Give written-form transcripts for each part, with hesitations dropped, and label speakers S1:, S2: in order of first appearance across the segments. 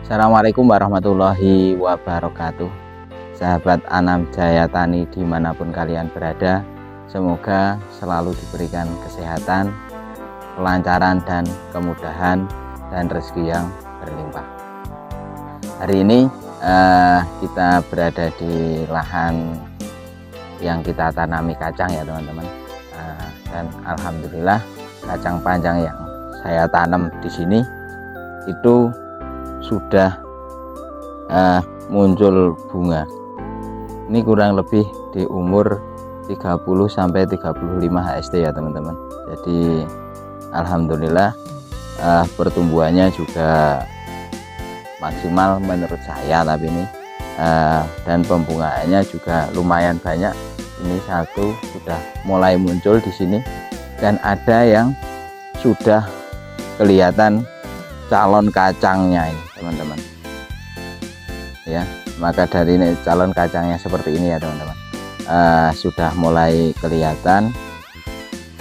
S1: Assalamualaikum warahmatullahi wabarakatuh. Sahabat Anam Jaya Tani dimanapun kalian berada, semoga selalu diberikan kesehatan, kelancaran dan kemudahan dan rezeki yang berlimpah. Hari ini kita berada di lahan yang kita tanami kacang ya teman-teman. Dan alhamdulillah kacang panjang yang saya tanam di sini itu sudah muncul bunga. Ini kurang lebih di umur 30 sampai 35 HST ya teman-teman. Jadi alhamdulillah pertumbuhannya juga maksimal menurut saya, tapi ini dan pembungaannya juga lumayan banyak. Ini satu sudah mulai muncul di sini dan ada yang sudah kelihatan calon kacangnya ini teman-teman ya. Maka dari ini calon kacangnya seperti ini ya teman-teman, sudah mulai kelihatan.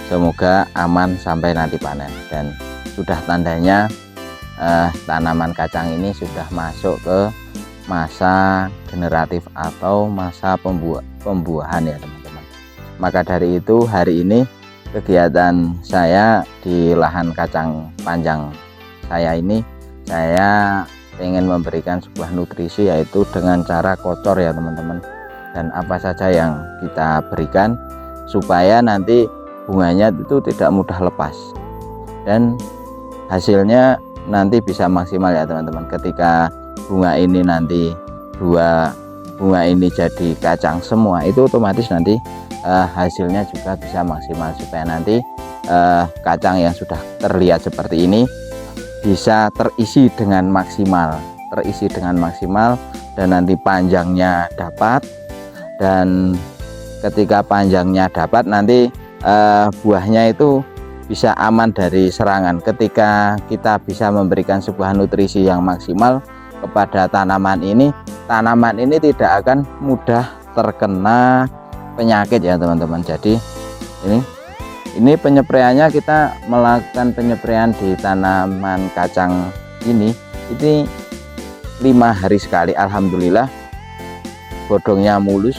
S1: Semoga aman sampai nanti panen, dan sudah tandanya tanaman kacang ini sudah masuk ke masa generatif atau masa pembuahan ya teman-teman. Maka dari itu hari ini kegiatan saya di lahan kacang panjang saya ini, saya ingin memberikan sebuah nutrisi, yaitu dengan cara kocor ya teman-teman. Dan apa saja yang kita berikan supaya nanti bunganya itu tidak mudah lepas dan hasilnya nanti bisa maksimal ya teman-teman. Ketika bunga ini nanti dua bunga ini jadi kacang semua, itu otomatis nanti hasilnya juga bisa maksimal, supaya nanti kacang yang sudah terlihat seperti ini bisa terisi dengan maksimal, dan nanti panjangnya dapat. Dan ketika panjangnya dapat, nanti buahnya itu bisa aman dari serangan. Ketika kita bisa memberikan sebuah nutrisi yang maksimal kepada tanaman ini tidak akan mudah terkena penyakit ya teman-teman. Jadi ini penyepraiannya, kita melakukan penyepraian di tanaman kacang ini 5 hari sekali. Alhamdulillah bodongnya mulus,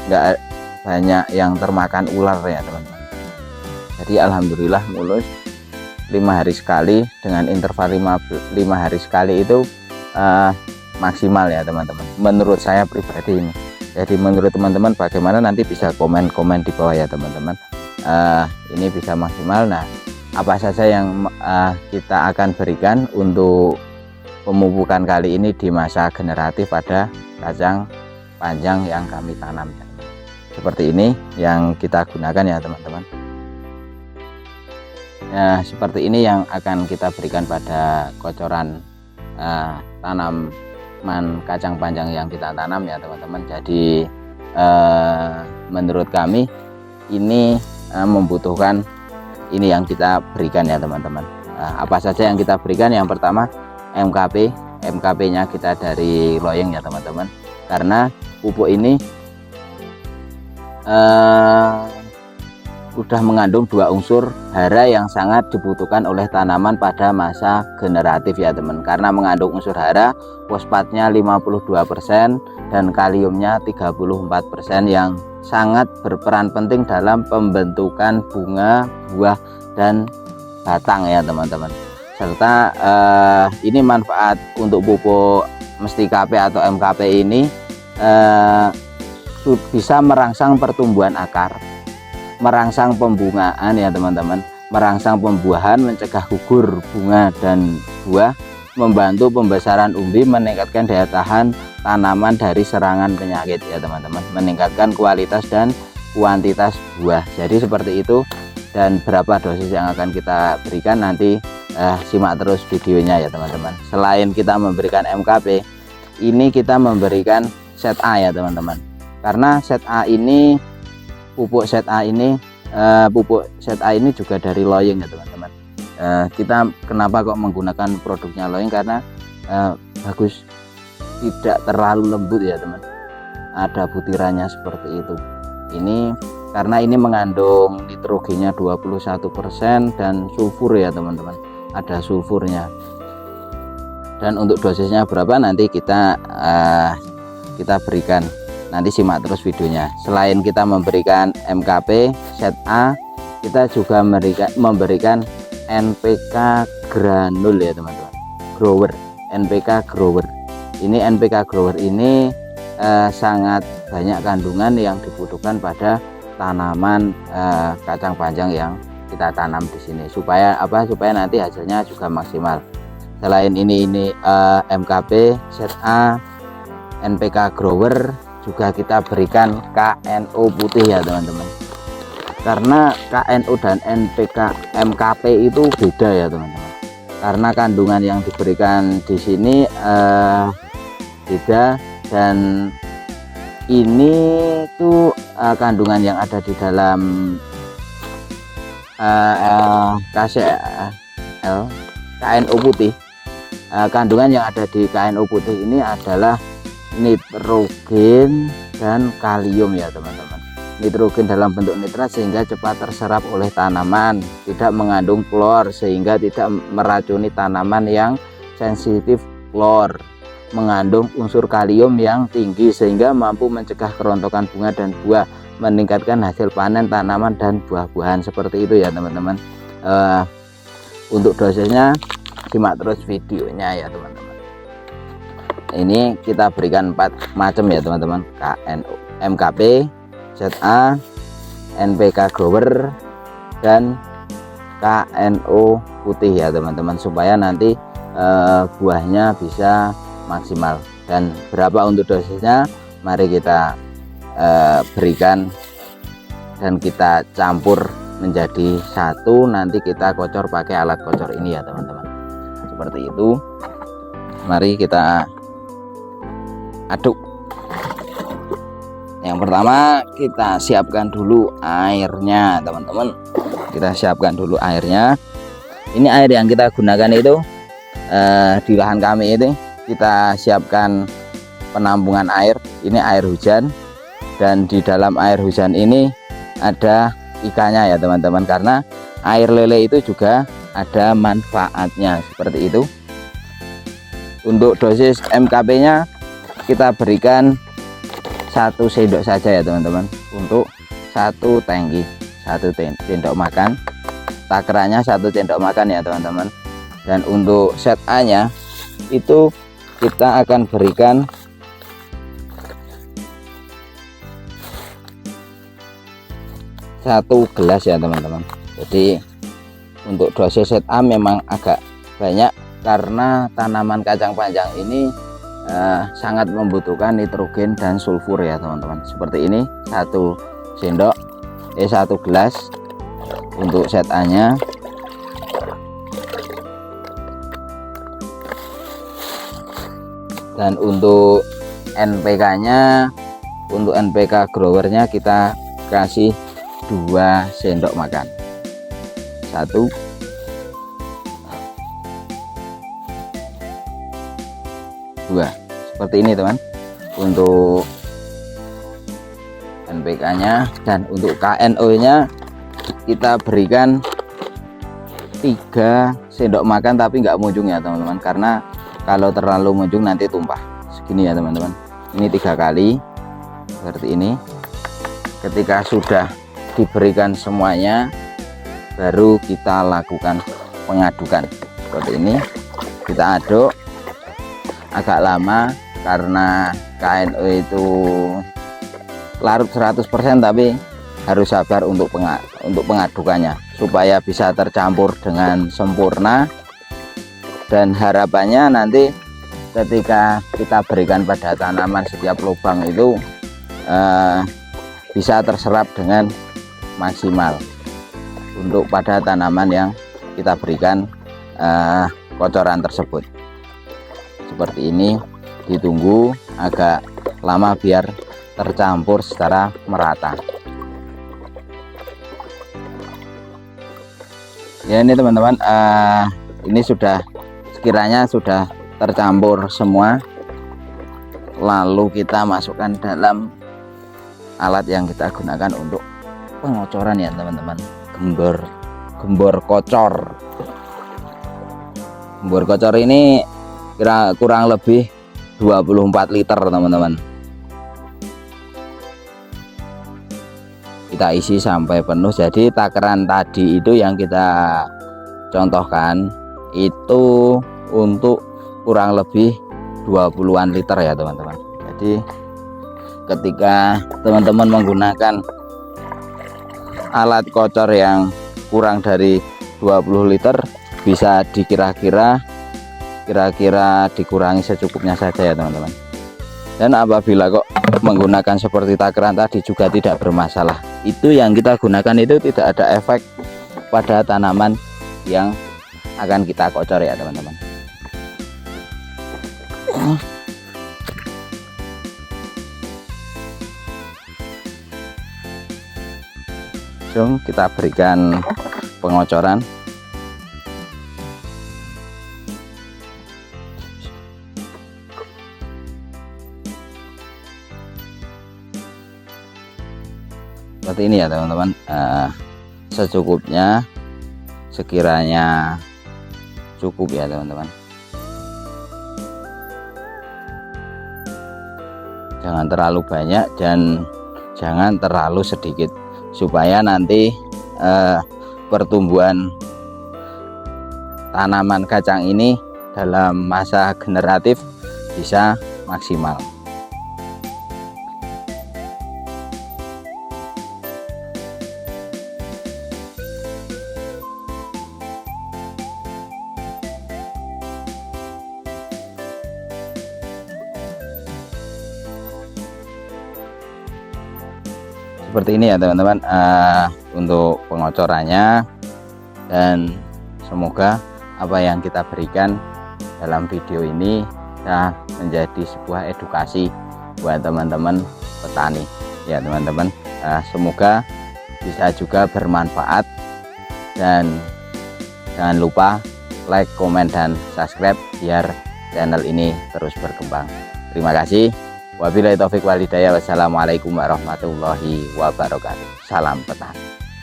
S1: nggak banyak yang termakan ular ya teman-teman. Jadi alhamdulillah mulus 5 hari sekali, dengan interval 5 hari sekali itu maksimal ya teman-teman, menurut saya pribadi ini. Jadi menurut teman-teman bagaimana, nanti bisa komen-komen di bawah ya teman-teman. Ini bisa maksimal. Nah, apa saja yang kita akan berikan untuk pemupukan kali ini di masa generatif pada kacang panjang yang kami tanam. Seperti ini yang kita gunakan ya teman-teman. Nah, seperti ini yang akan kita berikan pada kocoran tanaman kacang panjang yang kita tanam ya teman-teman. Jadi menurut kami ini membutuhkan ini yang kita berikan ya teman-teman. Apa saja yang kita berikan? Yang pertama MKP nya kita dari Loyeng ya teman-teman, karena pupuk ini udah mengandung 2 unsur hara yang sangat dibutuhkan oleh tanaman pada masa generatif ya teman. Karena mengandung unsur hara, fosfatnya 52% dan kaliumnya 34%, yang sangat berperan penting dalam pembentukan bunga, buah dan batang ya teman-teman. Serta ini manfaat untuk pupuk Mestika P atau MKP ini bisa merangsang pertumbuhan akar, merangsang pembungaan ya teman-teman, merangsang pembuahan, mencegah gugur bunga dan buah, membantu pembesaran umbi, meningkatkan daya tahan tanaman dari serangan penyakit ya teman-teman, meningkatkan kualitas dan kuantitas buah. Jadi seperti itu. Dan berapa dosis yang akan kita berikan nanti simak terus videonya ya teman-teman. Selain kita memberikan MKP, ini kita memberikan set A ya teman-teman. Karena set A ini pupuk set A ini juga dari Loyeng ya teman-teman. Kita kenapa kok menggunakan produknya Loyeng? Karena bagus, tidak terlalu lembut ya teman, ada butirannya seperti itu. Ini karena ini mengandung nitrogennya 21% dan sulfur ya teman-teman, ada sulfurnya. Dan untuk dosisnya berapa nanti kita berikan, nanti simak terus videonya. Selain kita memberikan MKP set A, kita juga memberikan NPK granul ya teman-teman, grower, NPK grower. Ini NPK grower ini sangat banyak kandungan yang dibutuhkan pada tanaman kacang panjang yang kita tanam di sini, supaya nanti hasilnya juga maksimal. Selain ini MKP set A, NPK grower, juga kita berikan KNO putih ya teman-teman. Karena KNO dan MKP itu beda ya teman-teman. Karena kandungan yang diberikan di sini beda, dan ini tuh kandungan yang ada di dalam KNO putih. Kandungan yang ada di KNO putih ini adalah nitrogen dan kalium ya teman-teman. Nitrogen dalam bentuk nitrat sehingga cepat terserap oleh tanaman, tidak mengandung klor sehingga tidak meracuni tanaman yang sensitif klor. Mengandung unsur kalium yang tinggi sehingga mampu mencegah kerontokan bunga dan buah, meningkatkan hasil panen tanaman dan buah-buahan. Seperti itu ya teman-teman. Untuk dosisnya simak terus videonya ya teman-teman. Ini kita berikan 4 macam ya teman-teman, KNO, MKP, ZA, NPK grower, dan KNO putih ya teman-teman, supaya nanti buahnya bisa maksimal. Dan berapa untuk dosisnya, mari kita berikan dan kita campur menjadi satu. Nanti kita kocor pakai alat kocor ini ya teman-teman, seperti itu. Mari kita aduk. Yang pertama kita siapkan dulu airnya teman-teman. Kita siapkan dulu airnya. Ini air yang kita gunakan itu di lahan kami ini kita siapkan penampungan air. Ini air hujan, dan di dalam air hujan ini ada ikannya ya teman-teman, karena air lele itu juga ada manfaatnya, seperti itu. Untuk dosis MKP nya kita berikan 1 sendok saja ya teman-teman, untuk 1 tangki, 1 sendok makan. Takarannya 1 sendok makan ya teman-teman. Dan untuk set A nya itu kita akan berikan 1 gelas ya teman-teman. Jadi untuk dosis set A memang agak banyak, karena tanaman kacang panjang ini sangat membutuhkan nitrogen dan sulfur ya teman-teman. Seperti ini 1 gelas untuk set A nya. Dan untuk NPK nya, untuk NPK growernya kita kasih 2 sendok makan. 1, 2, seperti ini teman, untuk NPK nya. Dan untuk KNO nya kita berikan 3 sendok makan, tapi nggak munjung ya teman-teman, karena kalau terlalu munjung nanti tumpah. Segini ya teman-teman, ini 3 kali seperti ini. Ketika sudah diberikan semuanya, baru kita lakukan pengadukan seperti ini. Kita aduk agak lama karena KNO itu larut 100%, tapi harus sabar untuk pengadukannya supaya bisa tercampur dengan sempurna. Dan harapannya nanti ketika kita berikan pada tanaman, setiap lubang itu bisa terserap dengan maksimal untuk pada tanaman yang kita berikan kocoran tersebut. Seperti ini, ditunggu agak lama biar tercampur secara merata. Ya ini teman-teman, ini sudah sekiranya sudah tercampur semua, lalu kita masukkan dalam alat yang kita gunakan untuk pengocoran ya teman-teman, gembor kocor. Gembor kocor ini kurang lebih 24 liter teman-teman. Kita isi sampai penuh. Jadi takaran tadi itu yang kita contohkan itu untuk kurang lebih 20-an liter ya teman-teman. Jadi ketika teman-teman menggunakan alat kocor yang kurang dari 20 liter, bisa dikira-kira dikurangi secukupnya saja ya teman-teman. Dan apabila kok menggunakan seperti takaran tadi juga tidak bermasalah, itu yang kita gunakan itu tidak ada efek pada tanaman yang akan kita kocor ya teman-teman. Langsung kita berikan pengocoran. Seperti ini ya teman-teman, secukupnya, sekiranya cukup ya teman-teman. Jangan terlalu banyak dan jangan terlalu sedikit, supaya nanti pertumbuhan tanaman kacang ini dalam masa generatif bisa maksimal. Seperti ini ya teman-teman untuk pengocorannya, dan semoga apa yang kita berikan dalam video ini bisa menjadi sebuah edukasi buat teman-teman petani ya teman-teman. Semoga bisa juga bermanfaat, dan jangan lupa like, komen, dan subscribe biar channel ini terus berkembang. Terima kasih. Wabillahi taufik wal hidayah. Wassalamualaikum warahmatullahi wabarakatuh. Salam petani.